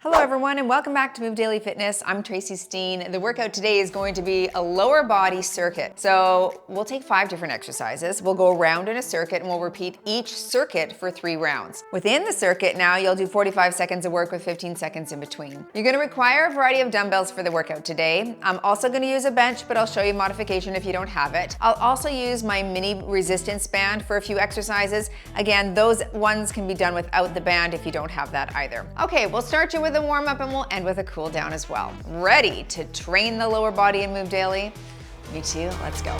Hello everyone and welcome back to Move Daily Fitness. I'm Tracy Steen. The workout today is going to be a lower body circuit. So we'll take 5 different exercises. We'll go around in a circuit and we'll repeat each circuit for 3 rounds. Within the circuit now you'll do 45 seconds of work with 15 seconds in between. You're gonna require a variety of dumbbells for the workout today. I'm also gonna use a bench, but I'll show you modification if you don't have it. I'll also use my mini resistance band for a few exercises. Again, those ones can be done without the band if you don't have that either. Okay, we'll start you with a warm up and we'll end with a cool down as well. Ready to train the lower body and move daily? Me too, let's go.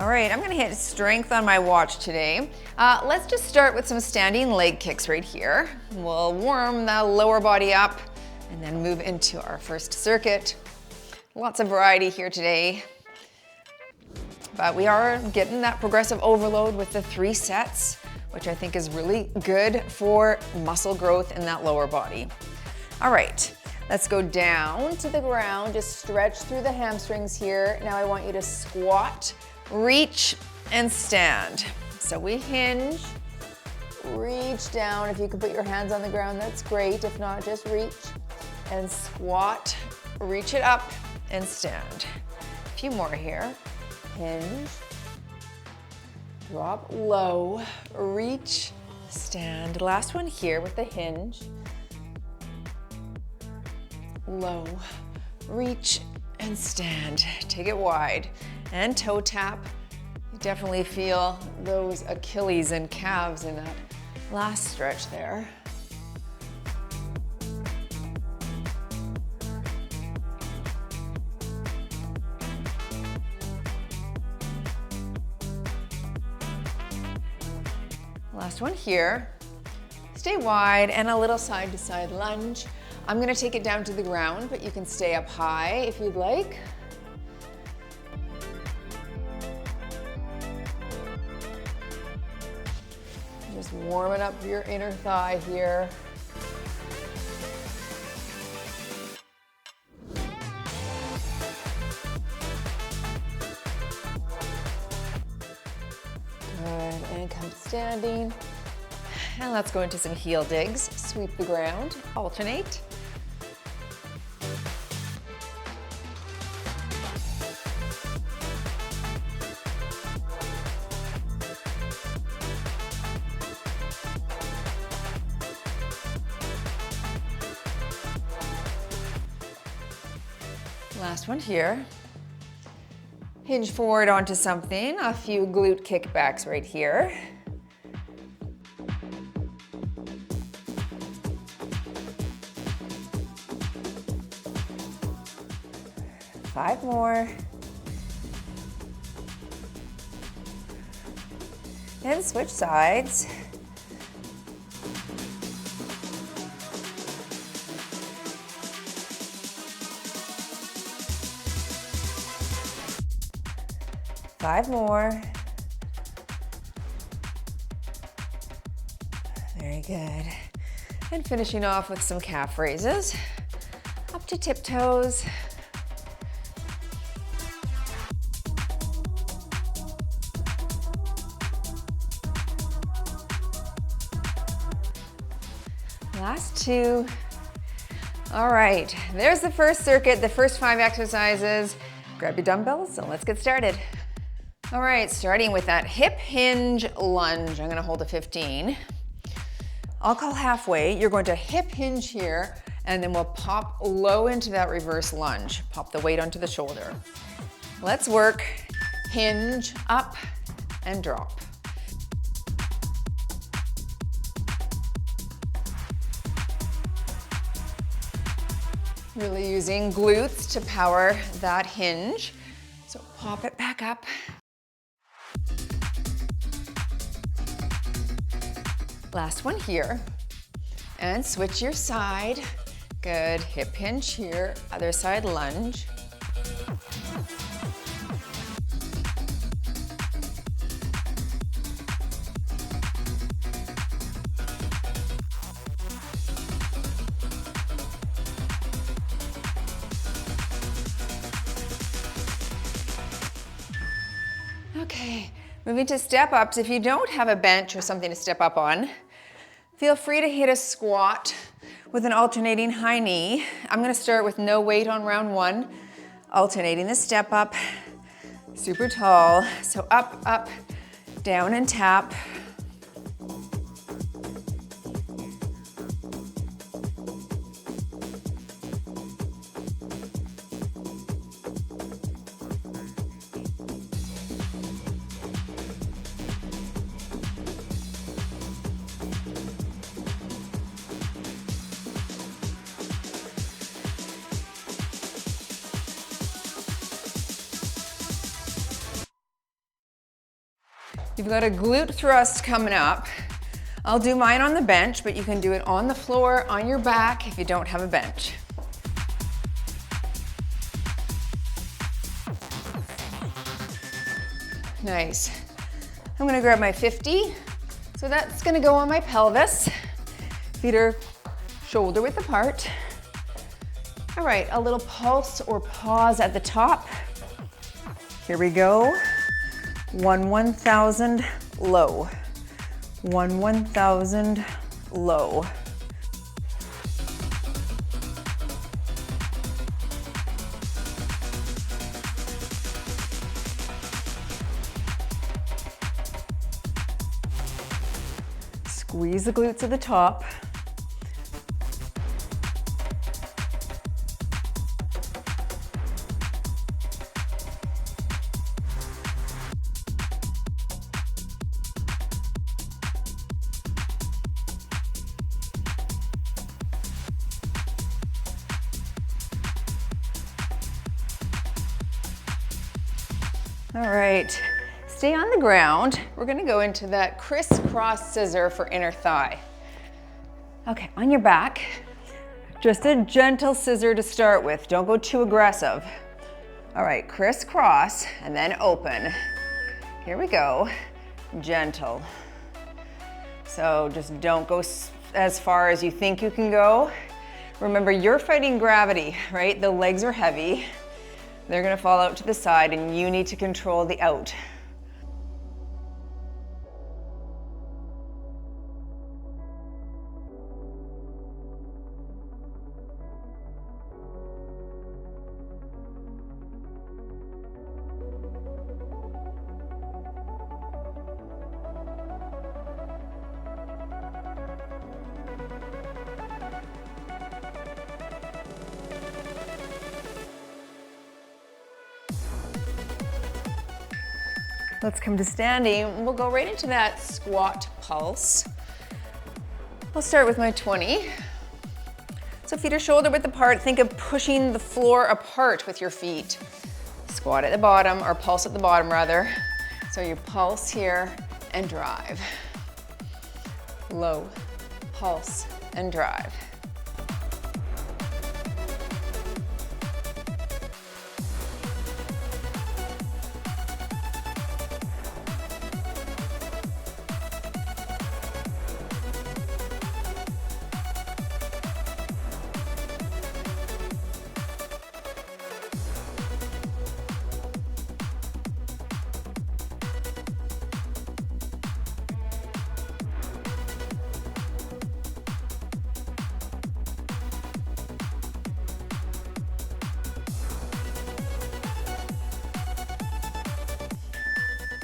All right, I'm gonna hit strength on my watch today. Let's just start with some standing leg kicks right here. We'll warm the lower body up and then move into our first circuit. Lots of variety here today, but we are getting that progressive overload with the 3 sets, which I think is really good for muscle growth in that lower body. All right, let's go down to the ground, just stretch through the hamstrings here. Now I want you to squat, reach, and stand. So we hinge, reach down. If you can put your hands on the ground, that's great. If not, just reach and squat, reach it up and stand. A few more here. Hinge, drop low, reach, stand. Last one here with the hinge. Low, reach, and stand. Take it wide. And toe tap. You definitely feel those Achilles and calves in that last stretch there. Last one here. Stay wide and a little side to side lunge. I'm gonna take it down to the ground, but you can stay up high if you'd like. Just warming up your inner thigh here. Good, and come standing. And let's go into some heel digs. Sweep the ground, alternate. Last one here. Hinge forward onto something. A few glute kickbacks right here. Five more. And switch sides. Five more. Very good. And finishing off with some calf raises. Up to tiptoes. Last 2. All right, there's the first circuit, the first 5 exercises. Grab your dumbbells and let's get started. All right, starting with that hip hinge lunge. I'm gonna hold a 15. I'll call halfway. You're going to hip hinge here, and then we'll pop low into that reverse lunge. Pop the weight onto the shoulder. Let's work hinge, up, and drop. Really using glutes to power that hinge. So pop it back up. Last one here. And switch your side. Good, hip hinge here, other side lunge. Okay, moving to step ups. If you don't have a bench or something to step up on, feel free to hit a squat with an alternating high knee. I'm gonna start with no weight on round one, alternating the step up, super tall. So up, up, down and tap. You've got a glute thrust coming up. I'll do mine on the bench, but you can do it on the floor, on your back if you don't have a bench. Nice. I'm gonna grab my 50. So that's gonna go on my pelvis. Feet are shoulder width apart. All right, a little pulse or pause at the top. Here we go. 1/1000 low. 1/1000 low. Squeeze the glutes at the top. All right, stay on the ground. We're gonna go into that crisscross scissor for inner thigh. Okay, on your back, just a gentle scissor to start with. Don't go too aggressive. All right, crisscross and then open. Here we go, gentle. So just don't go as far as you think you can go. Remember, you're fighting gravity, right? The legs are heavy. They're gonna fall out to the side and you need to control the out. Let's come to standing. We'll go right into that squat pulse. I'll start with my 20. So feet are shoulder width apart. Think of pushing the floor apart with your feet. Squat at the bottom, or pulse at the bottom rather. So you pulse here and drive. Low, pulse and drive.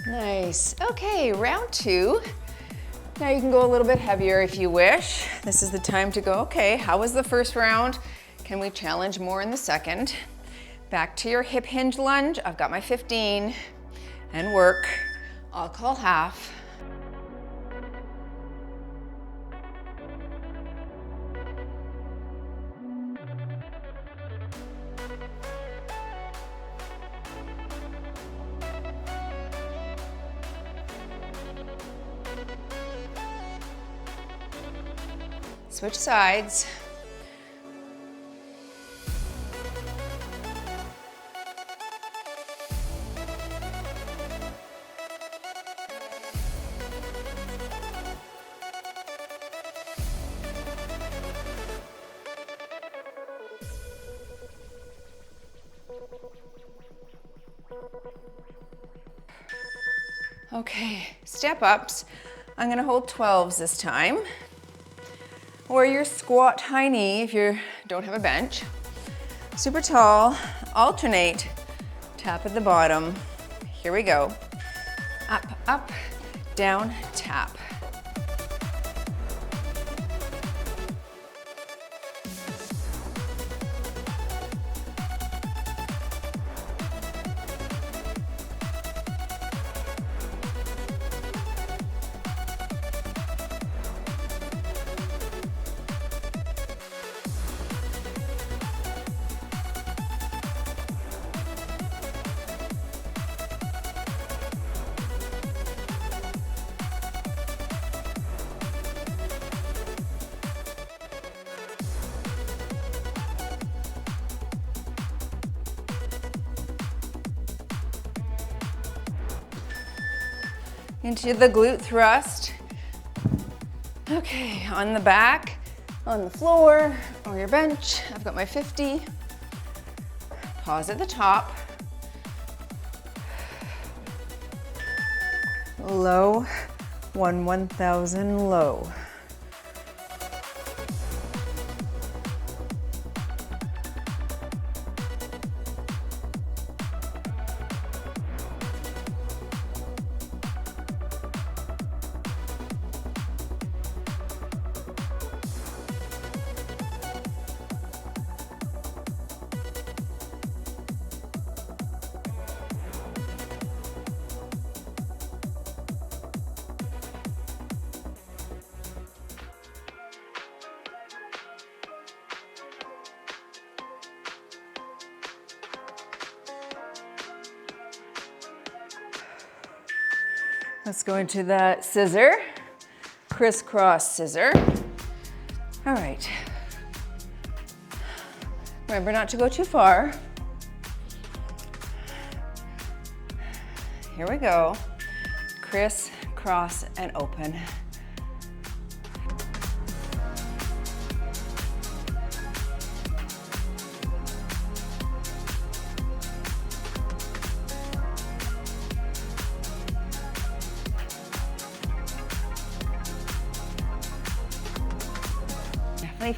Nice. Okay, round two. Now you can go a little bit heavier if you wish. This is the time to go, okay, how was the first round? Can we challenge more in the second? Back to your hip hinge lunge. I've got my 15 and work. I'll call half. Switch sides. Okay, step ups. I'm gonna hold 12s this time. Or your squat high knee if you don't have a bench. Super tall, alternate, tap at the bottom. Here we go. Up, up, down, tap. Into the glute thrust. Okay, on the back, on the floor, or your bench. I've got my 50. Pause at the top. Low, 1,000 low. Let's go into that scissor, crisscross scissor. All right. Remember not to go too far. Here we go. Criss, cross, and open.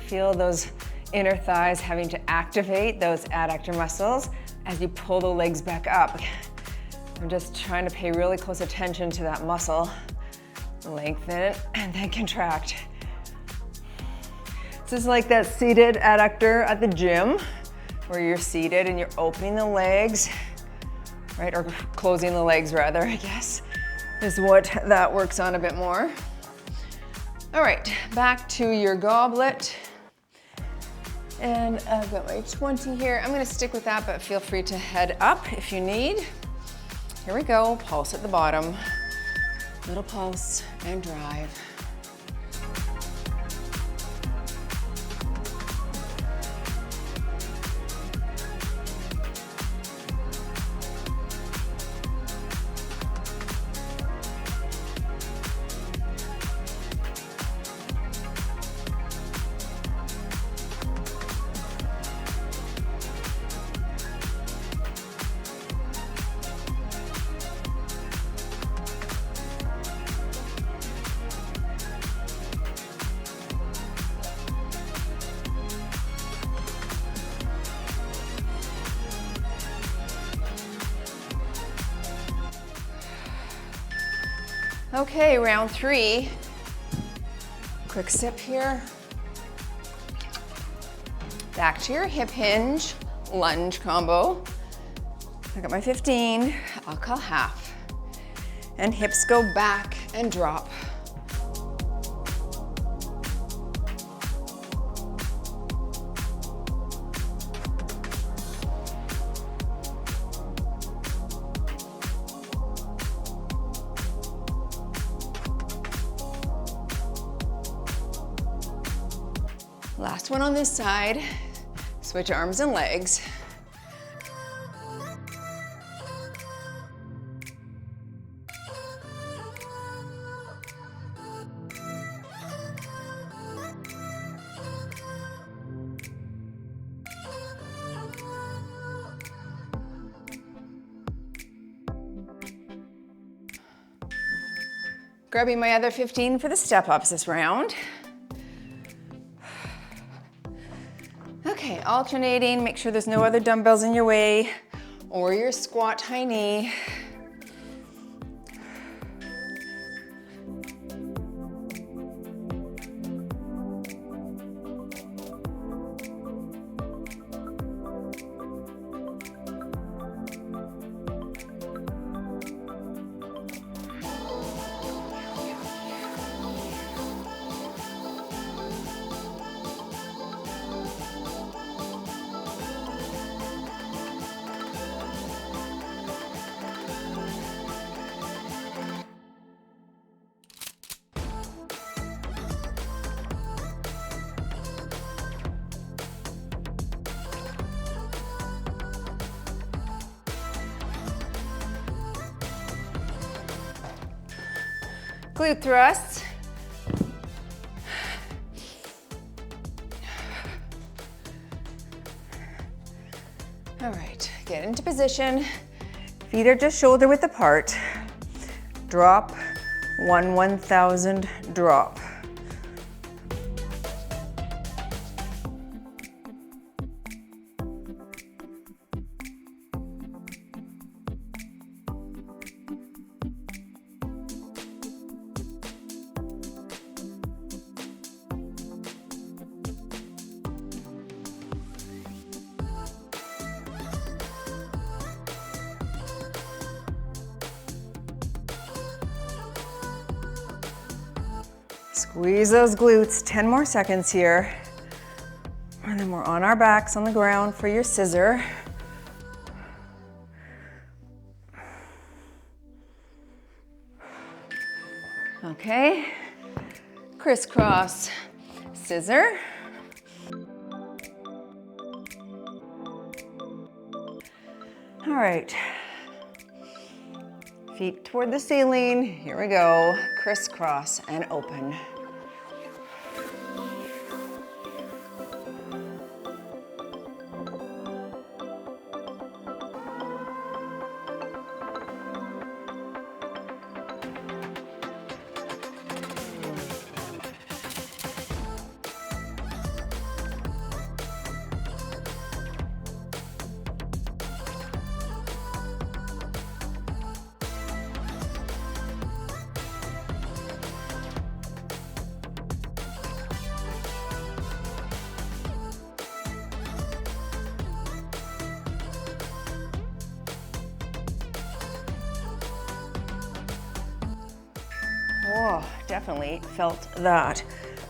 Feel those inner thighs having to activate those adductor muscles as you pull the legs back up. I'm just trying to pay really close attention to that muscle. Lengthen and then contract. This is like that seated adductor at the gym where you're seated and you're opening the legs, right? Or closing the legs rather, I guess, is what that works on a bit more. All right, back to your goblet. And I've got my 20 here. I'm gonna stick with that, but feel free to head up if you need. Here we go, pulse at the bottom. Little pulse and drive. Okay, round 3. Quick sip here. Back to your hip hinge, lunge combo. I got my 15, I'll call half. And hips go back and drop. Last one on this side. Switch arms and legs. Grabbing my other 15 for the step-ups this round. Okay, alternating, make sure there's no other dumbbells in your way or your squat high knee. Glute thrusts. All right, get into position. Feet are just shoulder width apart. Drop, 1/1000 drop. Squeeze those glutes, 10 more seconds here. And then we're on our backs on the ground for your scissor. Okay, crisscross scissor. All right, feet toward the ceiling. Here we go, crisscross and open. Oh, definitely felt that.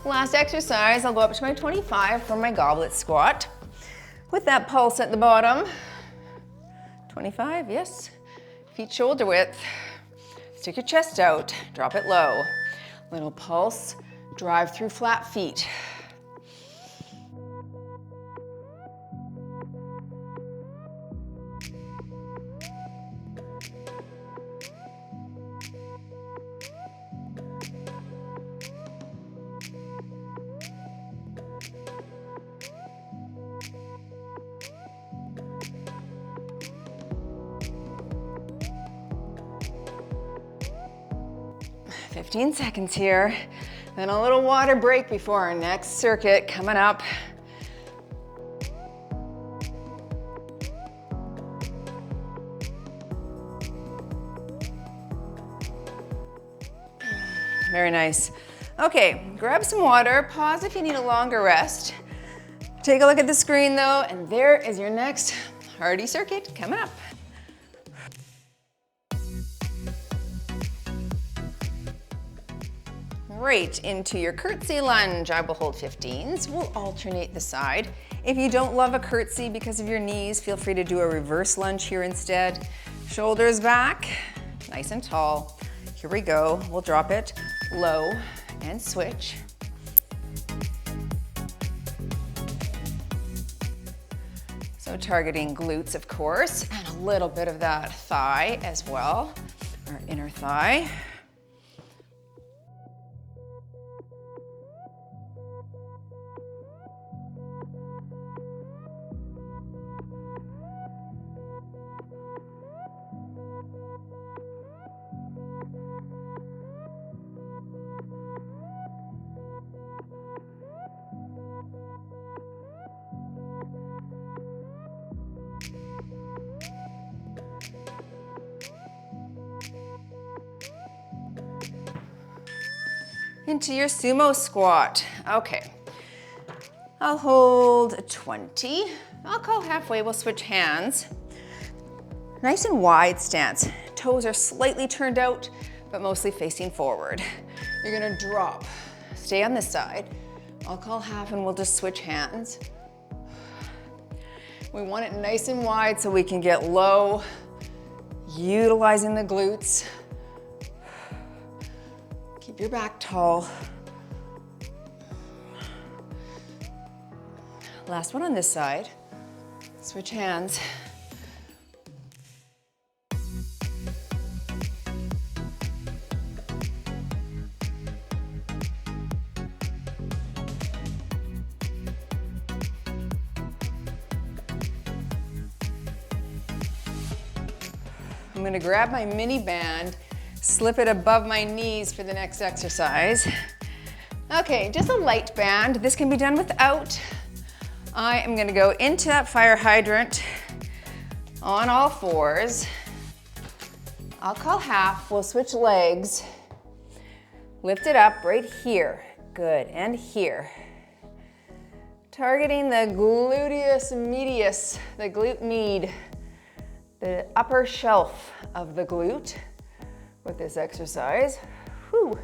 Last exercise, I'll go up to my 25 for my goblet squat. With that pulse at the bottom. 25, yes. Feet shoulder width. Stick your chest out, drop it low. Little pulse, drive through flat feet. Fifteen seconds here. Then a little water break before our next circuit coming up. Very nice. Okay, grab some water, pause if you need a longer rest. Take a look at the screen though, and there is your next hardy circuit coming up. Right into your curtsy lunge. I will hold 15s. We'll alternate the side. If you don't love a curtsy because of your knees, feel free to do a reverse lunge here instead. Shoulders back, nice and tall. Here we go. We'll drop it low and switch. So targeting glutes, of course, and a little bit of that thigh as well, our inner thigh. into your sumo squat. Okay, I'll hold 20. I'll call halfway, we'll switch hands. Nice and wide stance. Toes are slightly turned out, but mostly facing forward. You're gonna drop. Stay on this side. I'll call half and we'll just switch hands. We want it nice and wide so we can get low, utilizing the glutes. Keep your back tall. Last one on this side. Switch hands. I'm gonna grab my mini band, slip it above my knees for the next exercise. Okay, just a light band. This can be done without. I am gonna go into that fire hydrant on all fours. I'll call half, we'll switch legs. Lift it up right here. Good, and here. Targeting the gluteus medius, the glute med, the upper shelf of the glute with this exercise. Whew.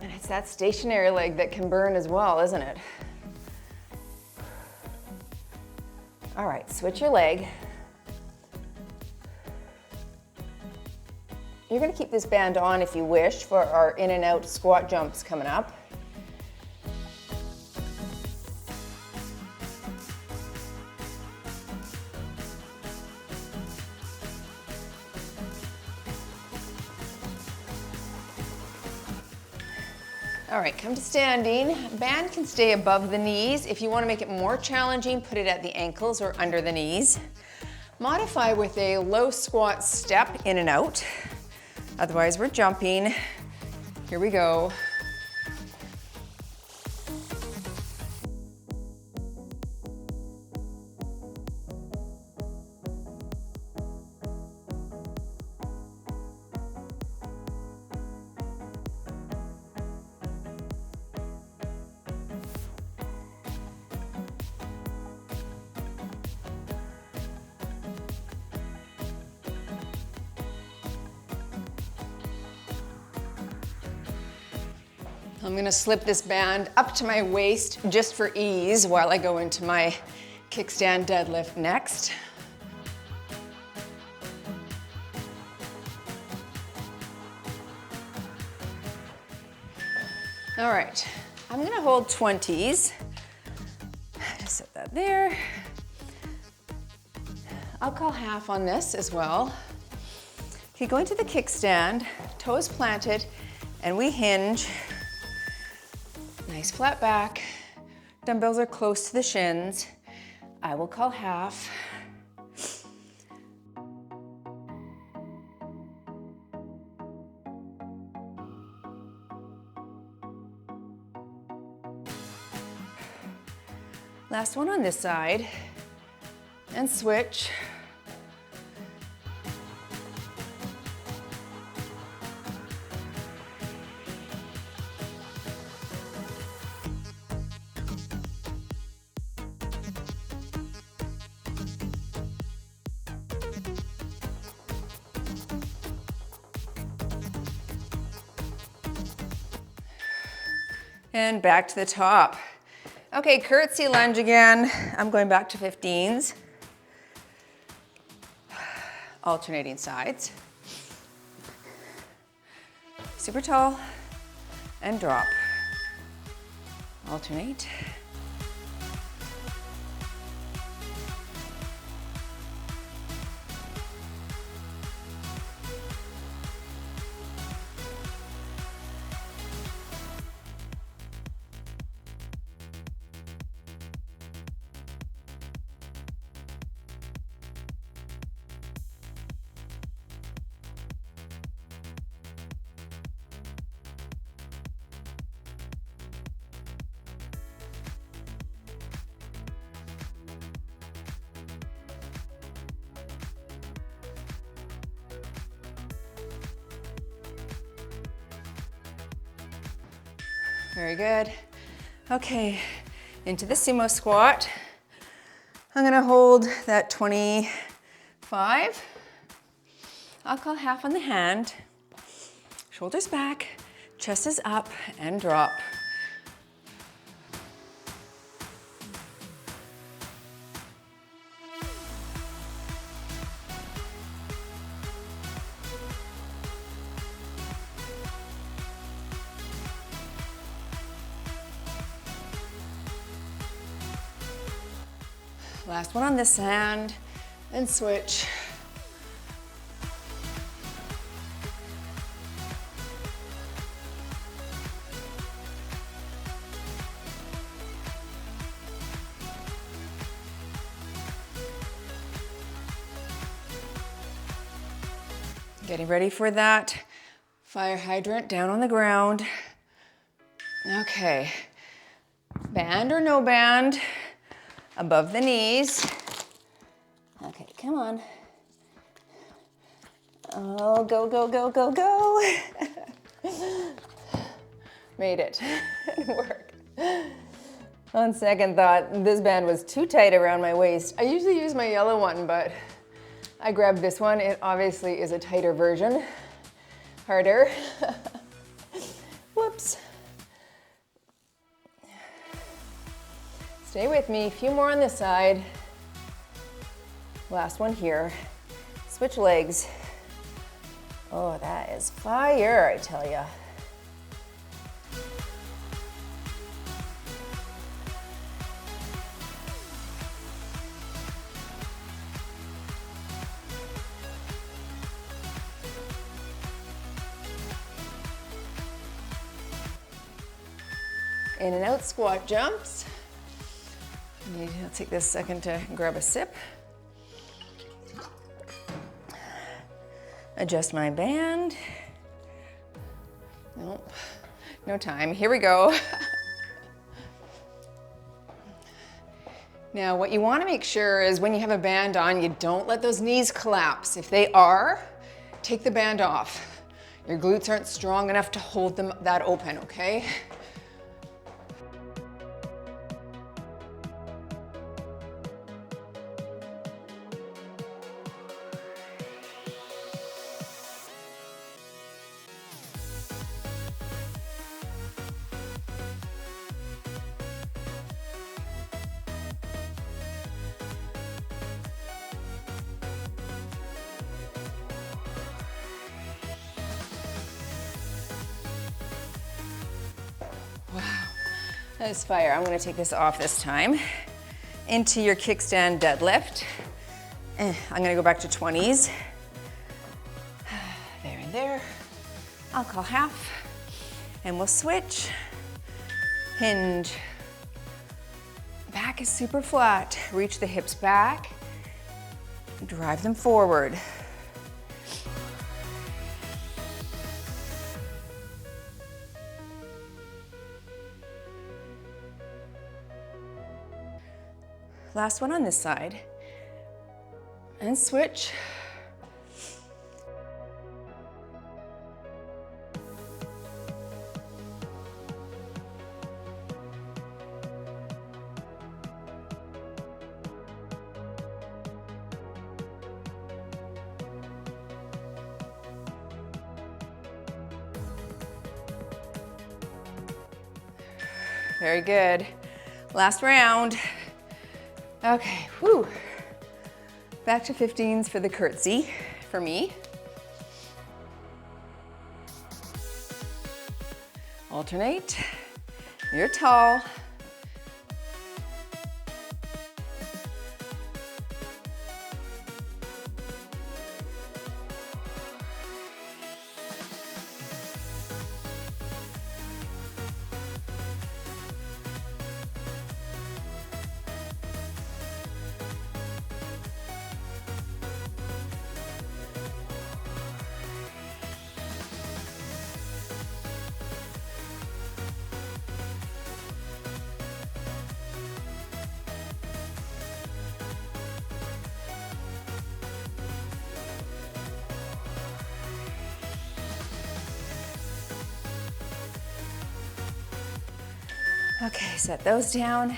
And it's that stationary leg that can burn as well, isn't it? All right, switch your leg. You're gonna keep this band on if you wish for our in and out squat jumps coming up. All right, come to standing. Band can stay above the knees. If you want to make it more challenging, put it at the ankles or under the knees. Modify with a low squat step in and out. Otherwise, we're jumping. Here we go. I'm gonna slip this band up to my waist just for ease while I go into my kickstand deadlift next. All right, I'm gonna hold 20s. Just set that there. I'll call half on this as well. Okay, go into the kickstand, toes planted, and we hinge. Nice flat back. Dumbbells are close to the shins. I will call half. Last one on this side. And switch. And back to the top. Okay, curtsy lunge again. I'm going back to 15s. Alternating sides. Super tall and drop. Alternate. Very good. Okay, into the sumo squat. I'm gonna hold that 25. I'll call half on the hand. Shoulders back, chest is up, and drop. Last one on this hand, and switch. Getting ready for that fire hydrant down on the ground. Okay, band or no band, above the knees. Okay, come on. Oh, go, go, go, go, go. Made it. It worked. On second thought, this band was too tight around my waist. I usually use my yellow one, but I grabbed this one. It obviously is a tighter version. Harder. Whoops. Stay with me, a few more on this side. Last one here. Switch legs. Oh, that is fire, I tell ya. In and out squat jumps. I'll take this second to grab a sip. Adjust my band. Nope, no time. Here we go. Now, what you want to make sure is when you have a band on, you don't let those knees collapse. If they are, take the band off. Your glutes aren't strong enough to hold them that open, okay? Wow, that is fire. I'm gonna take this off this time. Into your kickstand deadlift. I'm gonna go back to 20s. There and there. I'll call half, and we'll switch. Hinge. Back is super flat. Reach the hips back. Drive them forward. Last one on this side. And switch. Very good. Last round. Okay, whew. Back to 15s for the curtsy for me. Alternate. You're tall. Okay, set those down.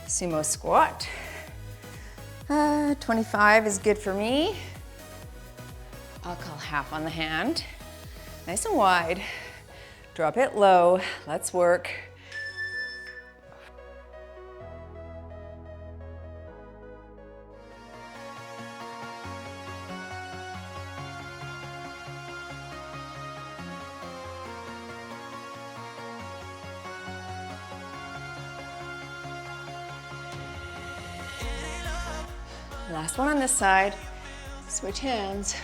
Sumo squat. 25 is good for me. I'll call half on the hand. Nice and wide. Drop it low. Let's work. Last one on this side. Switch hands.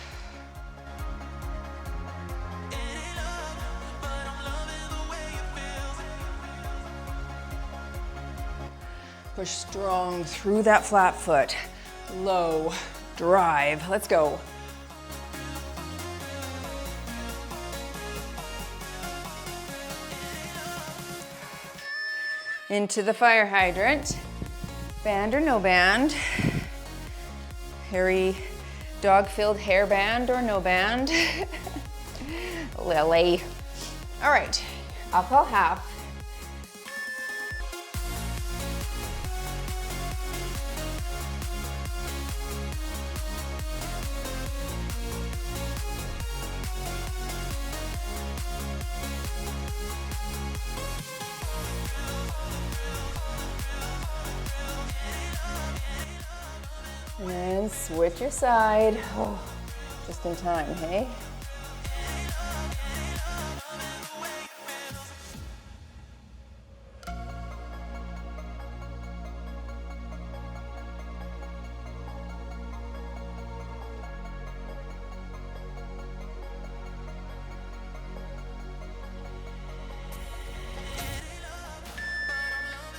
Push strong through that flat foot. Low, drive. Let's go. Into the fire hydrant. Band or no band. Hairy dog-filled hairband or no band. Lily. All right, I'll call half. And switch your side. Oh, just in time, hey?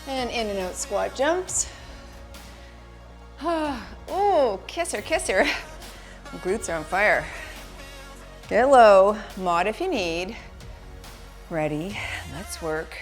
And in and out squat jumps. Oh, kiss her, kiss her. Glutes are on fire. Get low, mod if you need. Ready, let's work.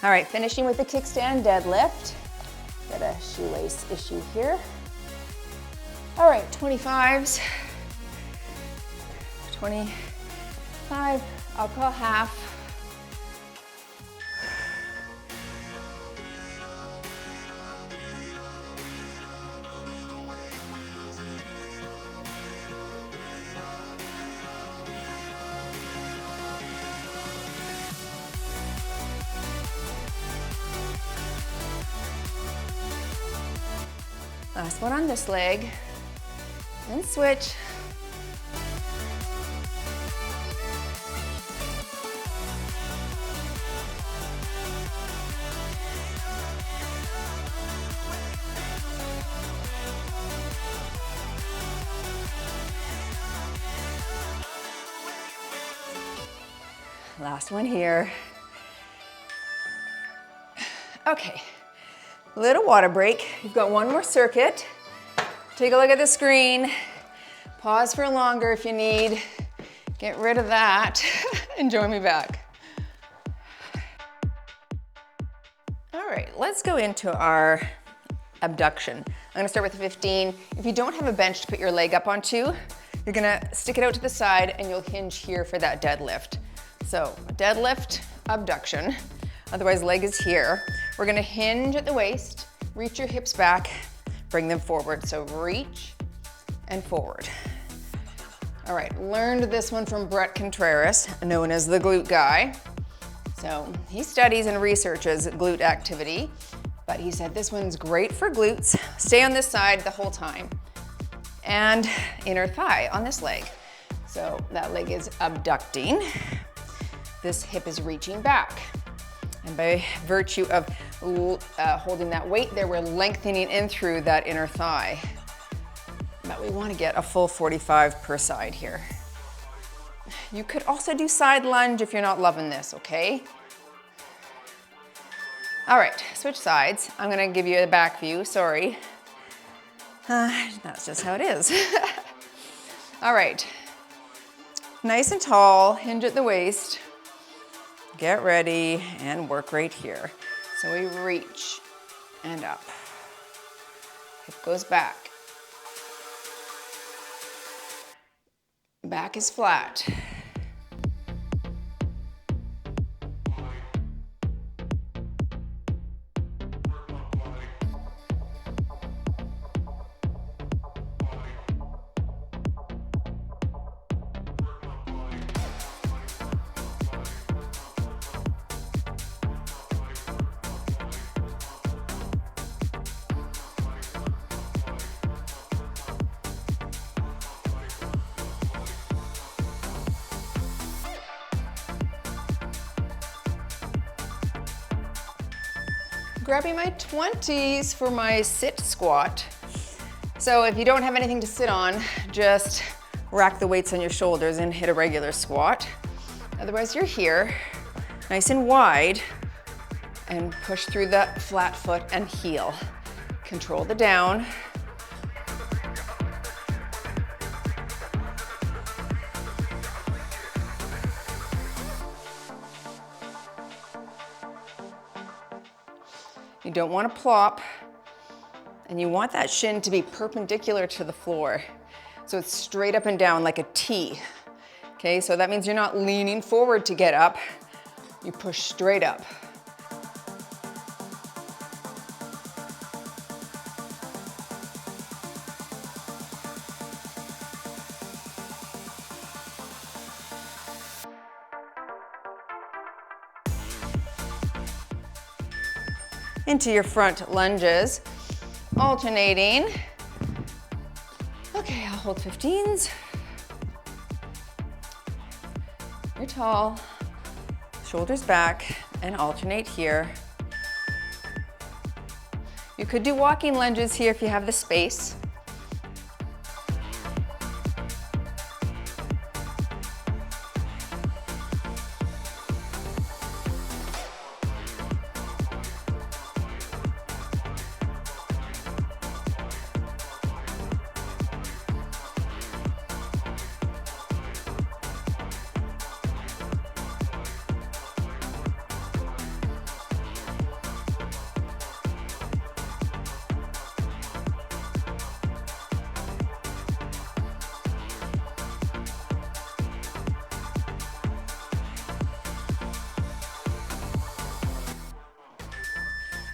All right, finishing with the kickstand deadlift. Got a shoelace issue here. All right, 25s. 25, I'll call half. Last one on this leg, and switch. Last one here. Okay. Little water break. You've got one more circuit. Take a look at the screen. Pause for longer if you need. Get rid of that and join me back. All right, let's go into our abduction. I'm gonna start with 15. If you don't have a bench to put your leg up onto, you're gonna stick it out to the side and you'll hinge here for that deadlift. So deadlift, abduction. Otherwise, leg is here. We're gonna hinge at the waist, reach your hips back, bring them forward. So reach and forward. All right, learned this one from Brett Contreras, known as the glute guy. So he studies and researches glute activity, but he said this one's great for glutes. Stay on this side the whole time. And inner thigh on this leg. So that leg is abducting. This hip is reaching back. And by virtue of holding that weight there, we're lengthening in through that inner thigh. But we want to get a full 45 per side here. You could also do side lunge if you're not loving this, okay? All right, switch sides. I'm gonna give you a back view, sorry. That's just how it is. All right, nice and tall, hinge at the waist. Get ready and work right here. So we reach and up. Hip goes back. Back is flat. Grabbing my 20s for my sit squat. So if you don't have anything to sit on, just rack the weights on your shoulders and hit a regular squat. Otherwise you're here, nice and wide, and push through the flat foot and heel. Control the down. You don't want to plop, and you want that shin to be perpendicular to the floor. So it's straight up and down like a T. Okay, so that means you're not leaning forward to get up, you push straight up. Into your front lunges, alternating. Okay, I'll hold 15s. You're tall, shoulders back, and alternate here. You could do walking lunges here if you have the space.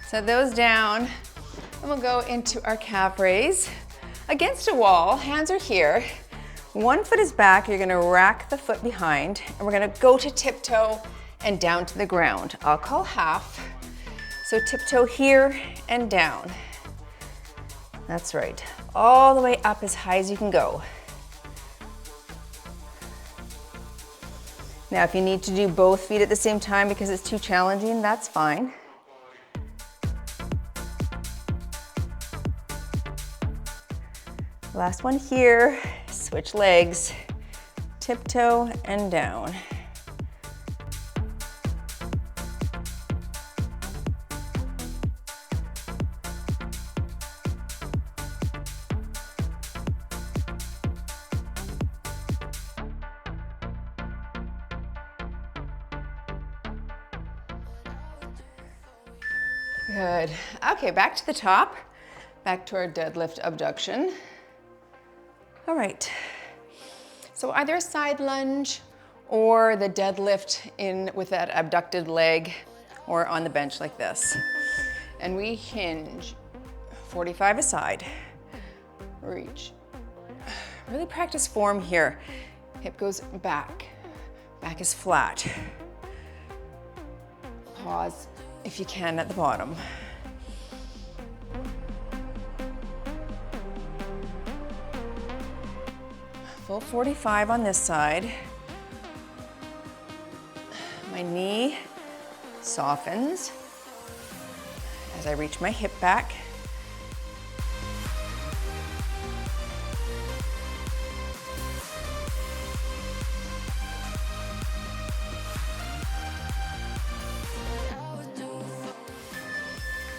Set those down, and we'll go into our calf raise. Against a wall, hands are here. One foot is back, you're gonna rack the foot behind, and we're gonna go to tiptoe and down to the ground. I'll call half. So tiptoe here and down. That's right, all the way up as high as you can go. Now, if you need to do both feet at the same time because it's too challenging, that's fine. Last one here, switch legs, tiptoe and down. Good. Okay, back to the top, back to our deadlift abduction. All right, so either a side lunge or the deadlift in with that abducted leg or on the bench like this. And we hinge, 45 aside, reach. Really practice form here. Hip goes back, back is flat. Pause if you can at the bottom. Full 45 on this side. My knee softens as I reach my hip back.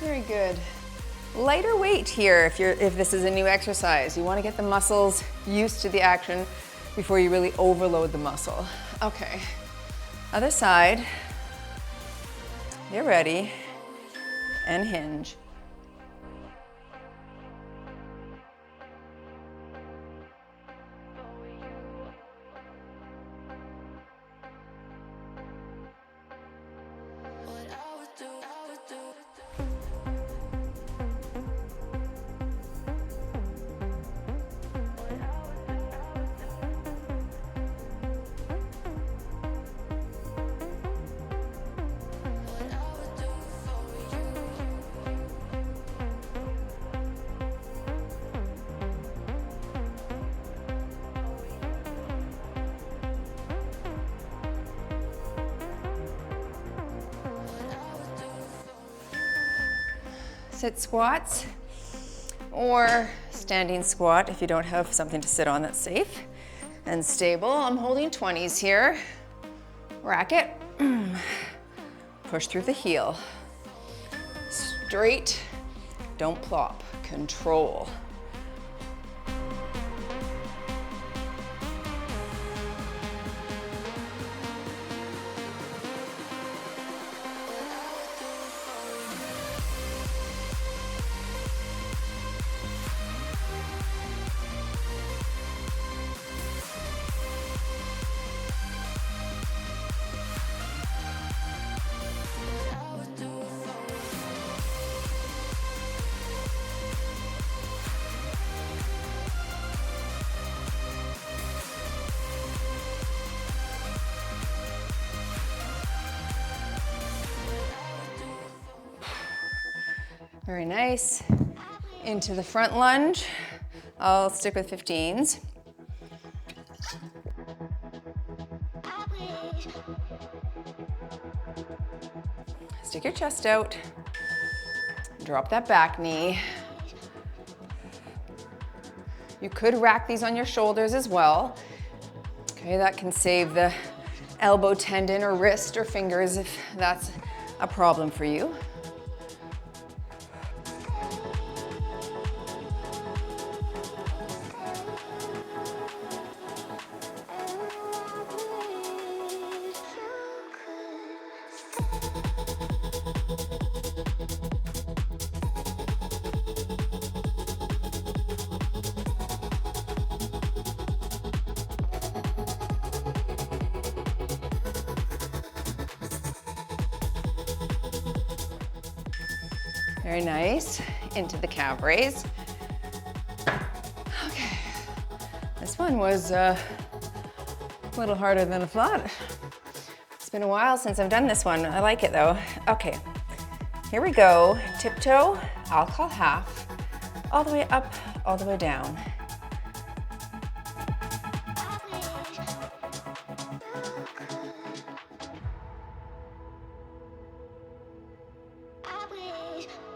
Very good. Lighter weight here if this is a new exercise. You want to get the muscles used to the action before you really overload the muscle. Okay, other side. Get ready and hinge. Sit squats or standing squat if you don't have something to sit on that's safe and stable. I'm holding 20s here. Rack it. Push through the heel. Straight, don't plop. Control. Very nice. Into the front lunge. I'll stick with 15s. Stick your chest out. Drop that back knee. You could rack these on your shoulders as well. Okay, that can save the elbow tendon or wrist or fingers if that's a problem for you. Very nice. Into the calf raise. Okay. This one was a little harder than I thought. It's been a while since I've done this one. I like it though. Okay. Here we go. Tiptoe, I'll call half. All the way up, all the way down.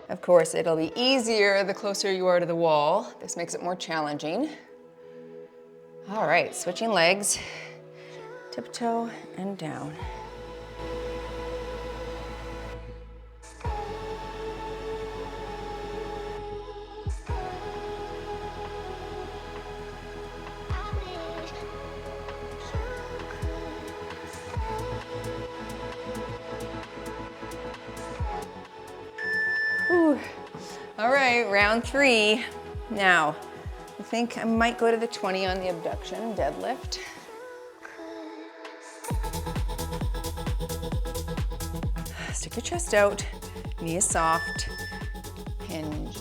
Of course, it'll be easier the closer you are to the wall. This makes it more challenging. All right, switching legs. Tiptoe and down. Ooh. All right, round 3. Now, I think I might go to the 20 on the abduction deadlift. Stick your chest out, knee is soft, hinge.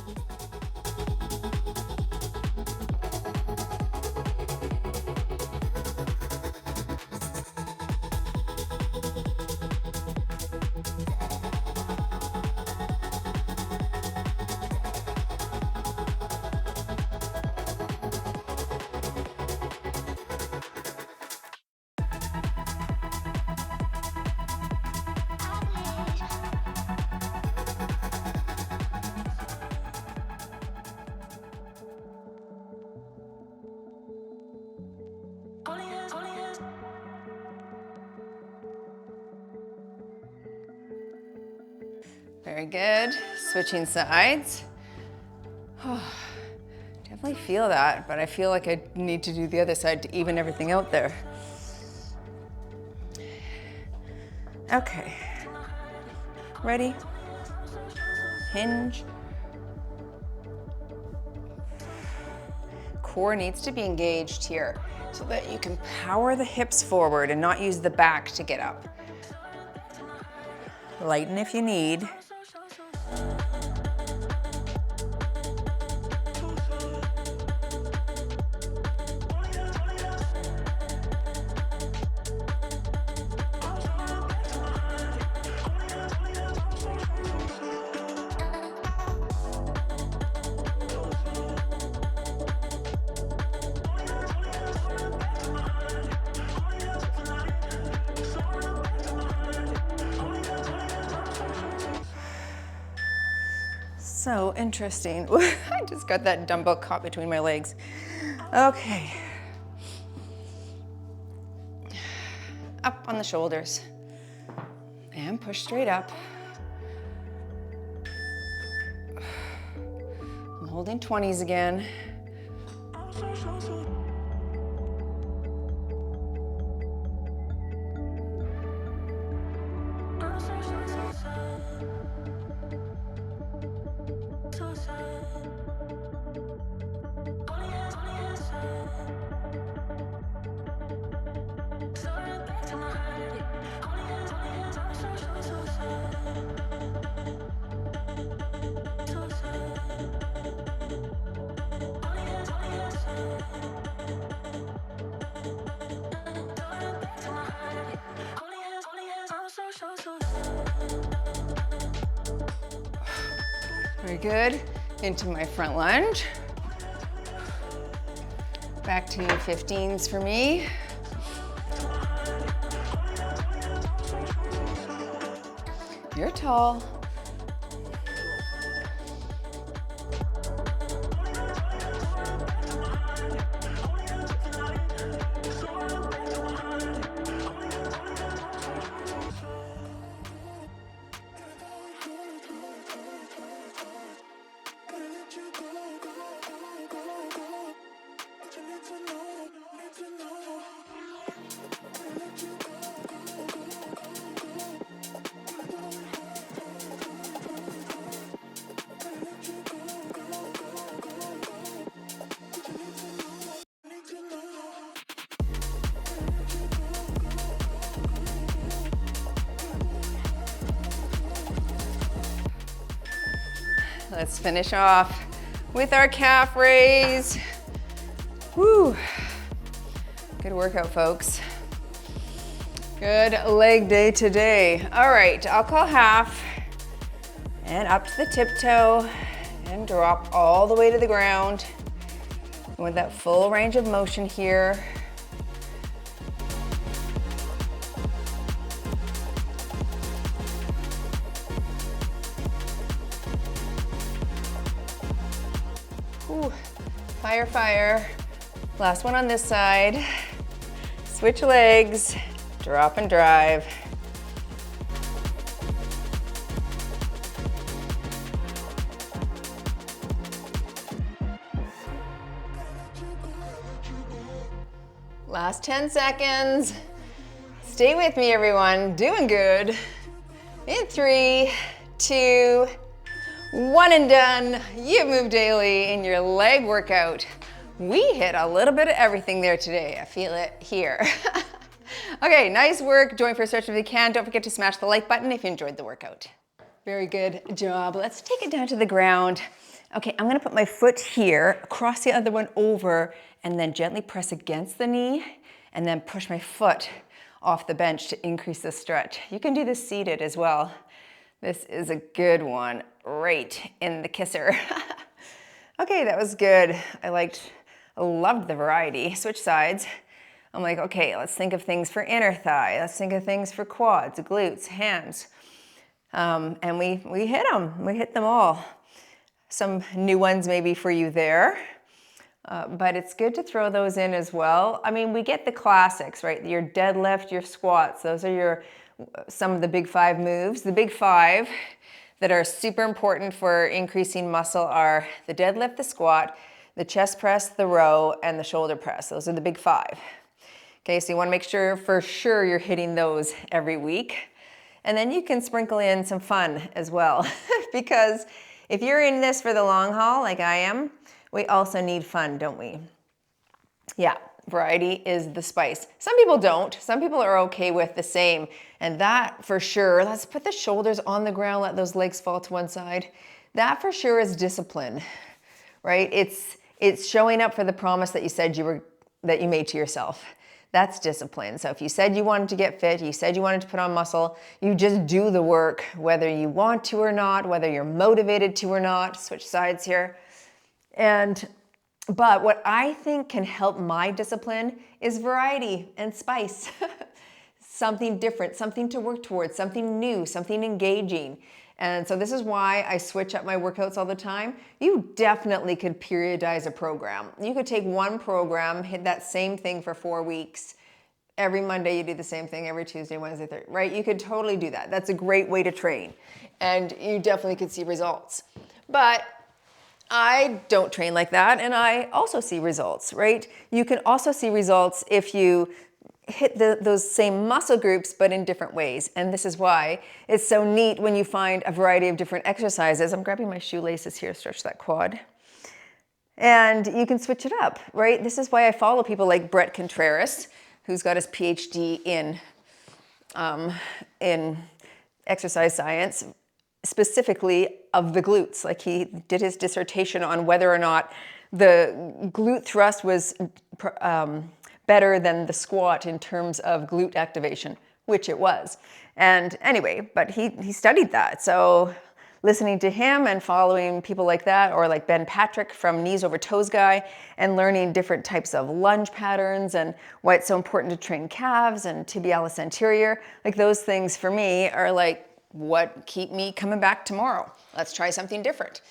Very good. Switching sides. Oh, definitely feel that, but I feel like I need to do the other side to even everything out there. Okay. Ready? Hinge. Core needs to be engaged here so that you can power the hips forward and not use the back to get up. Lighten if you need. So interesting. I just got that dumbbell caught between my legs. Okay. Up on the shoulders. And push straight up. I'm holding 20s again. Very good. Into my front lunge. Back to 15s for me. You're tall. Let's finish off with our calf raise. Woo. Good workout, folks. Good leg day today. All right, I'll call half and up to the tiptoe and drop all the way to the ground. With that full range of motion here. Ooh, fire, fire. Last one on this side. Switch legs, drop and drive. Last 10 seconds. Stay with me, everyone. Doing good. In 3, 2, 1 and done. You move daily in your leg workout. We hit a little bit of everything there today. I feel it here. Okay, nice work. Join for a stretch if you can. Don't forget to smash the like button if you enjoyed the workout. Very good job. Let's take it down to the ground. Okay, I'm gonna put my foot here, cross the other one over, and then gently press against the knee, and then push my foot off the bench to increase the stretch. You can do this seated as well. This is a good one, right in the kisser. Okay, that was good. I loved the variety. Switch sides. I'm like, okay, let's think of things for inner thigh. Let's think of things for quads, glutes, hams. And we hit them. We hit them all. Some new ones maybe for you there. But it's good to throw those in as well. I mean, we get the classics, right? Your deadlift, your squats. Those are some of the big 5 moves. The big 5 that are super important for increasing muscle are the deadlift, the squat, the chest press, the row, and the shoulder press. Those are the big 5. Okay, so you wanna make sure for sure you're hitting those every week. And then you can sprinkle in some fun as well, because if you're in this for the long haul, like I am, we also need fun, don't we? Yeah, variety is the spice. Some people don't. Some people are okay with the same. And that for sure, let's put the shoulders on the ground, let those legs fall to one side. That for sure is discipline, right? It's showing up for the promise that you made to yourself. That's discipline. So if you said you wanted to get fit, you said you wanted to put on muscle, you just do the work, whether you want to or not, whether you're motivated to or not. Switch sides here. But what I think can help my discipline is variety and spice. Something different, something to work towards, something new, something engaging. And so this is why I switch up my workouts all the time. You definitely could periodize a program. You could take one program, hit that same thing for 4 weeks. Every Monday you do the same thing, every Tuesday, Wednesday, Thursday, right? You could totally do that. That's a great way to train. And you definitely could see results. But I don't train like that, and I also see results, right? You can also see results if you hit those same muscle groups, but in different ways. And this is why it's so neat when you find a variety of different exercises. I'm grabbing my shoelaces here, stretch that quad. And you can switch it up, right? This is why I follow people like Brett Contreras, who's got his PhD in exercise science, specifically of the glutes. Like he did his dissertation on whether or not the glute thrust was better than the squat in terms of glute activation, which it was. And anyway, but he studied that. So listening to him and following people like that, or like Ben Patrick from Knees Over Toes Guy, and learning different types of lunge patterns and why it's so important to train calves and tibialis anterior, like those things for me are like what keep me coming back tomorrow. Let's try something different.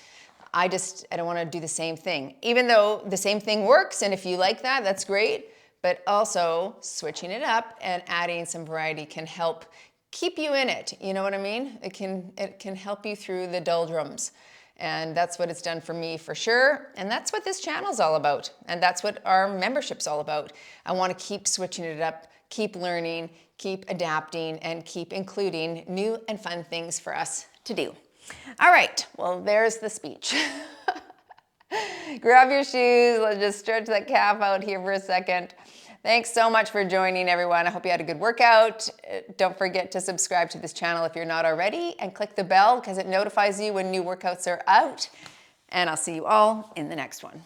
I don't want to do the same thing, even though the same thing works. And if you like that, that's great. But also switching it up and adding some variety can help keep you in it. You know what I mean? It can help you through the doldrums. And that's what it's done for me for sure. And that's what this channel's all about. And that's what our membership's all about. I want to keep switching it up, keep learning, keep adapting, and keep including new and fun things for us to do. All right, well, there's the speech. Grab your shoes. Let's just stretch that calf out here for a second. Thanks so much for joining, everyone. I hope you had a good workout. Don't forget to subscribe to this channel if you're not already, and click the bell because it notifies you when new workouts are out. And I'll see you all in the next one.